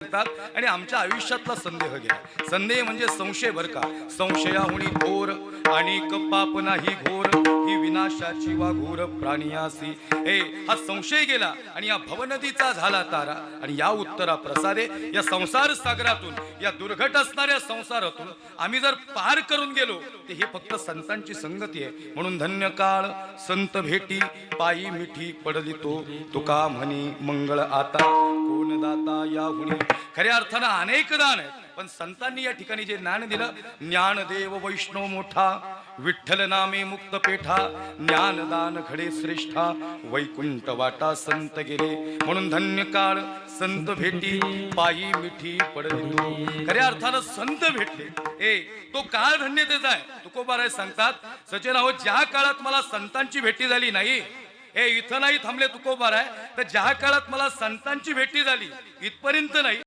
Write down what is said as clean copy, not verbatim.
सांगतात आणि आमच्या आयुष्यातला संदेह गेला. संदेह म्हणजे संशय बर का. संशयाहुनी घोर आणि पाप नाही घोर, ही विनाशाची वा घोर प्राणियासी. हे हा संशय गेला आणि या भवनदीचा झाला तारा. आणि या उत्तरा प्रसादे या संसार सागरातून, या दुर्घट असणाऱ्या संसारातून आम्ही जर पार करून गेलो ते हे फक्त संतांची संगती आहे. म्हणून धन्य काळ संत भेटी, पायी मिठी पडली तो तुका म्हणी मंगळ आता. कोण दाता याहुनी. खऱ्या अर्थानं अनेक दान आहेत, पण संतांनी या ठिकाणी जे ज्ञान दिलं, ज्ञानदेव वैष्णव मोठा, विठ्ठल नामे मुक्त पेठा, ज्ञानदान घडे श्रेष्ठा, वैकुंठ वाटा संत गेले. म्हणून धन्य काळ संत भेटी, पायी मिठी पडली तो. खऱ्या अर्थानं संत भेटले, तो काळ धन्यतेचा आहे. तुकोबाराय सांगतात, सचिन अहो, ज्या काळात मला संतांची भेटी झाली नाही, इथं नाही थांबले तुकोबाराय, तर ज्या काळात मला संतांची भेटी झाली इथपर्यंत नाही.